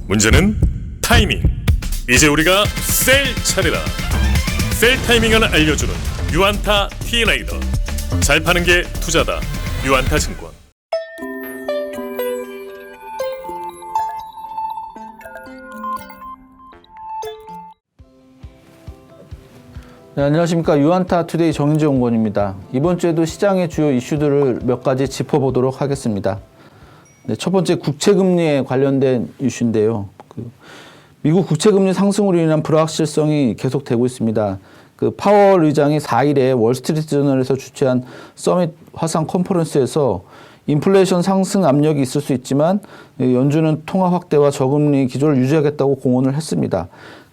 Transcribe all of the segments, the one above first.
문제는 타이밍. 이제 우리가 셀 차례다. 셀 타이밍을 알려주는 유안타 T레이더. 잘 파는 게 투자다. 유안타 증권. 네, 안녕하십니까. 유안타 투데이 정인재 연구원입니다. 이번 주에도 시장의 주요 이슈들을 몇 가지 짚어보도록 하겠습니다. 네, 첫 번째 국채금리에 관련된 이슈인데요. 미국 국채금리 상승으로 인한 불확실성이 계속되고 있습니다. 파월 의장이 4일에 월스트리트저널에서 주최한 서밋 화상 컨퍼런스에서 인플레이션 상승 압력이 있을 수 있지만 연준은 통화 확대와 저금리 기조를 유지하겠다고 공언을 했습니다.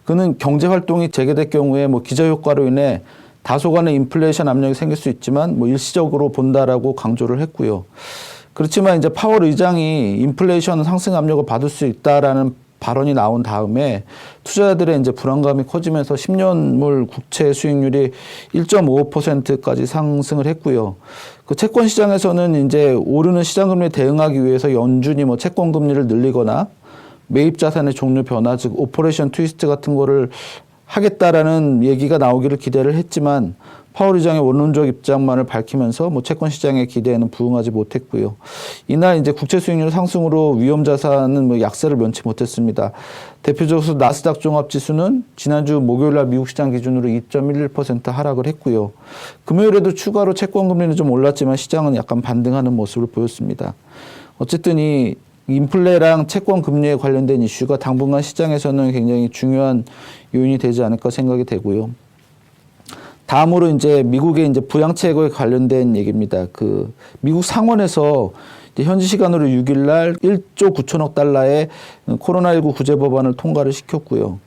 그는 경제 활동이 재개될 경우에 기저 효과로 인해 다소간의 인플레이션 압력이 생길 수 있지만 일시적으로 본다라고 강조를 했고요. 그렇지만 이제 파월 의장이 인플레이션 상승 압력을 받을 수 있다라는 발언이 나온 다음에 투자자들의 이제 불안감이 커지면서 10년물 국채 수익률이 1.55%까지 상승을 했고요. 채권 시장에서는 이제 오르는 시장 금리에 대응하기 위해서 연준이 채권 금리를 늘리거나 매입 자산의 종류 변화, 즉 오퍼레이션 트위스트 같은 거를 하겠다라는 얘기가 나오기를 기대를 했지만 파월 의장의 원론적 입장만을 밝히면서 채권 시장의 기대에는 부응하지 못했고요. 이날 이제 국채 수익률 상승으로 위험 자산은 약세를 면치 못했습니다. 대표적으로 나스닥 종합 지수는 지난주 목요일 날 미국 시장 기준으로 2.11% 하락을 했고요. 금요일에도 추가로 채권 금리는 좀 올랐지만 시장은 약간 반등하는 모습을 보였습니다. 어쨌든 이 인플레랑 채권 금리에 관련된 이슈가 당분간 시장에서는 굉장히 중요한 요인이 되지 않을까 생각이 되고요. 다음으로 이제 미국의 이제 부양책에 관련된 얘기입니다. 미국 상원에서 이제 현지 시간으로 6일 날 1조 9천억 달러의 코로나19 구제 법안을 통과를 시켰고요.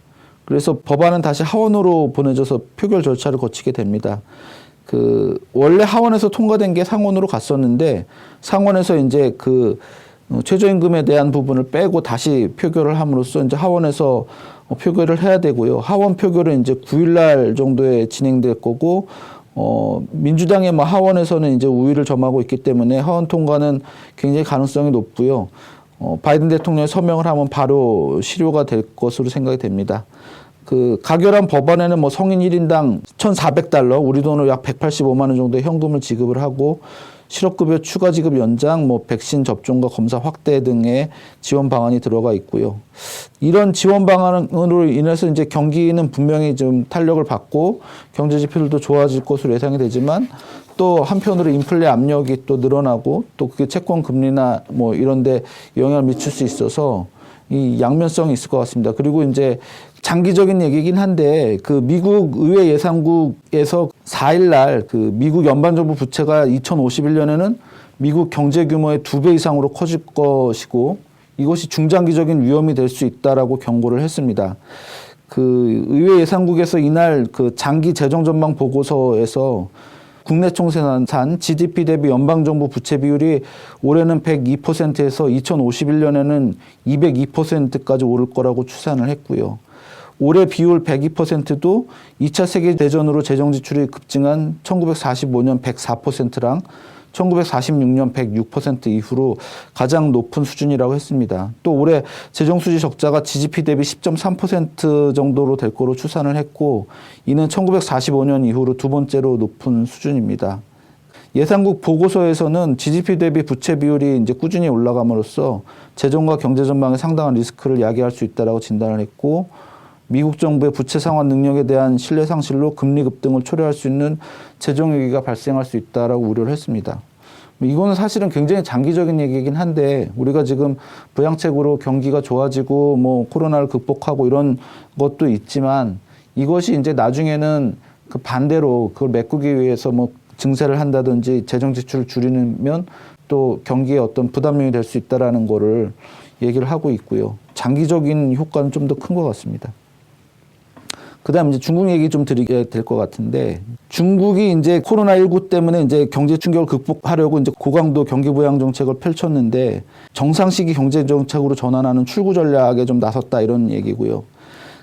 그래서 법안은 다시 하원으로 보내져서 표결 절차를 거치게 됩니다. 원래 하원에서 통과된 게 상원으로 갔었는데 상원에서 이제 최저임금에 대한 부분을 빼고 다시 표결을 함으로써 이제 하원에서 표결을 해야 되고요. 하원 표결은 이제 9일 날 정도에 진행될 거고, 민주당의 하원에서는 이제 우위를 점하고 있기 때문에 하원 통과는 굉장히 가능성이 높고요. 바이든 대통령이 서명을 하면 바로 실효가 될 것으로 생각이 됩니다. 가결한 법안에는 성인 1인당 1,400달러, 우리 돈으로 약 185만 원 정도의 현금을 지급을 하고, 실업급여 추가 지급 연장, 백신 접종과 검사 확대 등의 지원 방안이 들어가 있고요. 이런 지원 방안으로 인해서 이제 경기는 분명히 좀 탄력을 받고 경제 지표들도 좋아질 것으로 예상이 되지만 또 한편으로 인플레 압력이 또 늘어나고 또 그게 채권 금리나 이런 데 영향을 미칠 수 있어서 이 양면성이 있을 것 같습니다. 그리고 이제 장기적인 얘기긴 한데 미국 의회 예산국에서 4일 날 미국 연방정부 부채가 2051년에는 미국 경제 규모의 2배 이상으로 커질 것이고 이것이 중장기적인 위험이 될 수 있다라고 경고를 했습니다. 의회 예산국에서 이날 장기 재정 전망 보고서에서 국내 총생산 GDP 대비 연방정부 부채 비율이 올해는 102%에서 2051년에는 202%까지 오를 거라고 추산을 했고요. 올해 비율 102%도 2차 세계대전으로 재정지출이 급증한 1945년 104%랑 1946년 106% 이후로 가장 높은 수준이라고 했습니다. 또 올해 재정수지 적자가 GDP 대비 10.3% 정도로 될 거로 추산을 했고 이는 1945년 이후로 두 번째로 높은 수준입니다. 예산국 보고서에서는 GDP 대비 부채 비율이 이제 꾸준히 올라감으로써 재정과 경제 전망에 상당한 리스크를 야기할 수 있다라고 진단을 했고 미국 정부의 부채 상환 능력에 대한 신뢰 상실로 금리 급등을 초래할 수 있는 재정 위기가 발생할 수 있다라고 우려를 했습니다. 이거는 사실은 굉장히 장기적인 얘기이긴 한데 우리가 지금 부양책으로 경기가 좋아지고 코로나를 극복하고 이런 것도 있지만 이것이 이제 나중에는 반대로 그걸 메꾸기 위해서 증세를 한다든지 재정 지출을 줄이면 또 경기에 어떤 부담력이 될 수 있다라는 거를 얘기를 하고 있고요. 장기적인 효과는 좀 더 큰 것 같습니다. 그다음 이제 중국 얘기 좀 드리게 될 것 같은데 중국이 이제 코로나19 때문에 이제 경제 충격을 극복하려고 이제 고강도 경기 부양 정책을 펼쳤는데 정상 시기 경제 정책으로 전환하는 출구 전략에 좀 나섰다 이런 얘기고요.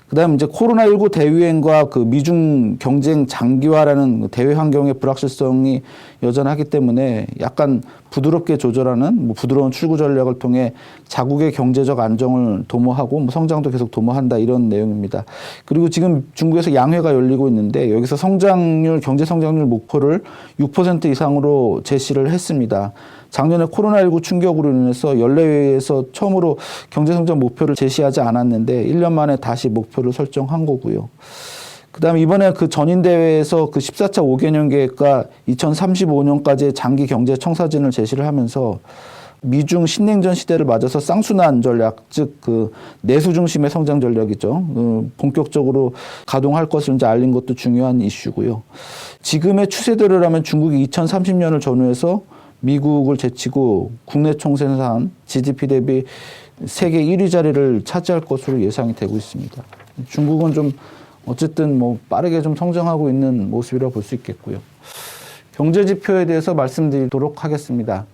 그다음에 이제 코로나19 대유행과 그 미중 경쟁 장기화라는 대외 환경의 불확실성이 여전하기 때문에 약간 부드럽게 조절하는 부드러운 출구 전략을 통해 자국의 경제적 안정을 도모하고 성장도 계속 도모한다 이런 내용입니다. 그리고 지금 중국에서 양회가 열리고 있는데 여기서 경제 성장률 목표를 6% 이상으로 제시를 했습니다. 작년에 코로나19 충격으로 인해서 연례회의에서 처음으로 경제성장 목표를 제시하지 않았는데 1년 만에 다시 목표를 설정한 거고요. 그다음에 이번에 그 전인대회에서 그 14차 5개년 계획과 2035년까지의 장기 경제 청사진을 제시를 하면서 미중 신냉전 시대를 맞아서 쌍순환 전략, 즉 그 내수 중심의 성장 전략이죠. 본격적으로 가동할 것을 이제 알린 것도 중요한 이슈고요. 지금의 추세대로라면 중국이 2030년을 전후해서 미국을 제치고 국내 총생산 GDP 대비 세계 1위 자리를 차지할 것으로 예상이 되고 있습니다. 중국은 좀 어쨌든 빠르게 좀 성장하고 있는 모습이라고 볼 수 있겠고요. 경제 지표에 대해서 말씀드리도록 하겠습니다.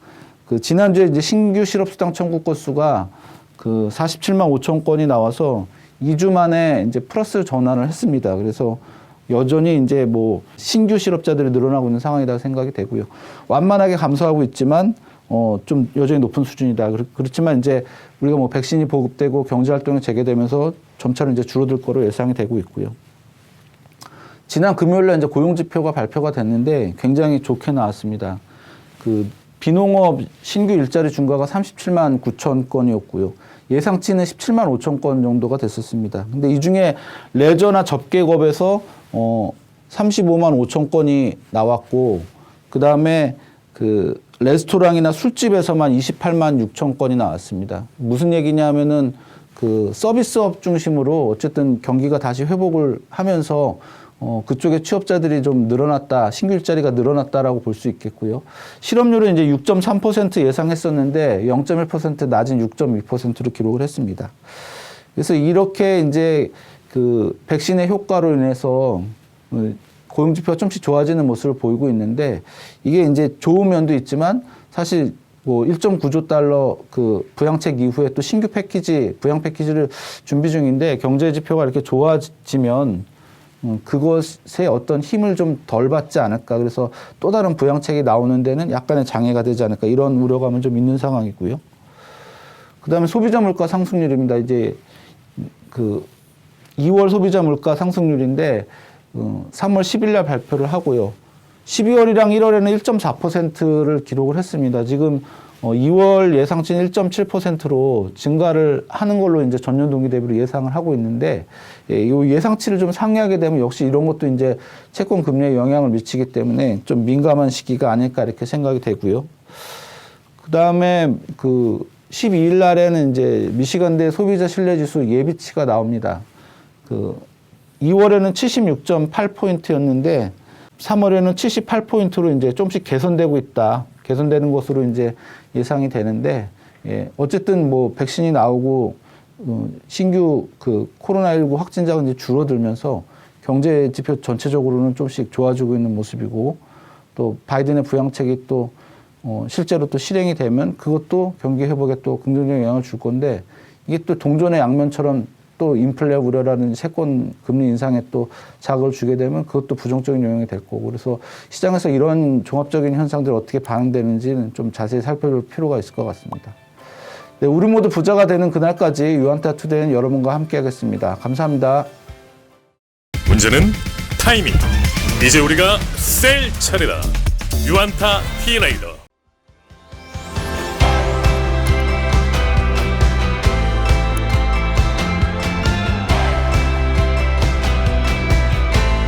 그 지난주에 이제 신규 실업수당 청구 건수가 그 47만 5천 건이 나와서 2주 만에 이제 플러스 전환을 했습니다. 그래서 여전히 이제 신규 실업자들이 늘어나고 있는 상황이다 생각이 되고요. 완만하게 감소하고 있지만 좀 여전히 높은 수준이다. 그렇지만 이제 우리가 백신이 보급되고 경제 활동이 재개되면서 점차로 이제 줄어들 거로 예상이 되고 있고요. 지난 금요일 날 이제 고용 지표가 발표가 됐는데 굉장히 좋게 나왔습니다. 그 비농업 신규 일자리 증가가 37만 9천 건이었고요. 예상치는 17만 5천 건 정도가 됐었습니다. 근데 이 중에 레저나 접객업에서 35만 5천 건이 나왔고, 그 다음에 그 레스토랑이나 술집에서만 28만 6천 건이 나왔습니다. 무슨 얘기냐 하면은 그 서비스업 중심으로 어쨌든 경기가 다시 회복을 하면서 그쪽에 취업자들이 좀 늘어났다, 신규 일자리가 늘어났다라고 볼 수 있겠고요. 실업률은 이제 6.3% 예상했었는데 0.1% 낮은 6.2%로 기록을 했습니다. 그래서 이렇게 이제 그 백신의 효과로 인해서 고용 지표가 좀씩 좋아지는 모습을 보이고 있는데 이게 이제 좋은 면도 있지만 사실 1.9조 달러 그 부양책 이후에 또 신규 부양 패키지를 준비 중인데 경제 지표가 이렇게 좋아지면 그것에 어떤 힘을 좀 덜 받지 않을까. 그래서 또 다른 부양책이 나오는 데는 약간의 장애가 되지 않을까. 이런 우려감은 좀 있는 상황이고요. 그 다음에 소비자 물가 상승률입니다. 이제 그 2월 소비자 물가 상승률인데 3월 10일 날 발표를 하고요. 12월이랑 1월에는 1.4%를 기록을 했습니다. 지금 2월 예상치는 1.7%로 증가를 하는 걸로 이제 전년 동기 대비로 예상을 하고 있는데, 이 예상치를 좀 상회하게 되면 역시 이런 것도 이제 채권 금리에 영향을 미치기 때문에 좀 민감한 시기가 아닐까 이렇게 생각이 되고요. 그 다음에 그 12일 날에는 이제 미시간대 소비자 신뢰지수 예비치가 나옵니다. 그 2월에는 76.8포인트였는데 3월에는 78포인트로 이제 좀씩 개선되고 있다. 개선되는 것으로 이제 예상이 되는데, 어쨌든 백신이 나오고 신규 그 코로나19 확진자가 이제 줄어들면서 경제 지표 전체적으로는 좀씩 좋아지고 있는 모습이고, 또 바이든의 부양책이 또 실제로 또 실행이 되면 그것도 경기 회복에 또 긍정적인 영향을 줄 건데, 이게 또 동전의 양면처럼 또 인플레 우려라는 채권 금리 인상에 또 자극을 주게 되면 그것도 부정적인 영향이 될 거고, 그래서 시장에서 이런 종합적인 현상들이 어떻게 반응되는지는 좀 자세히 살펴볼 필요가 있을 것 같습니다. 네, 우리 모두 부자가 되는 그날까지 유안타 투데이는 여러분과 함께 하겠습니다. 감사합니다. 문제는 타이밍. 이제 우리가 셀 차례다. 유안타 티레이더.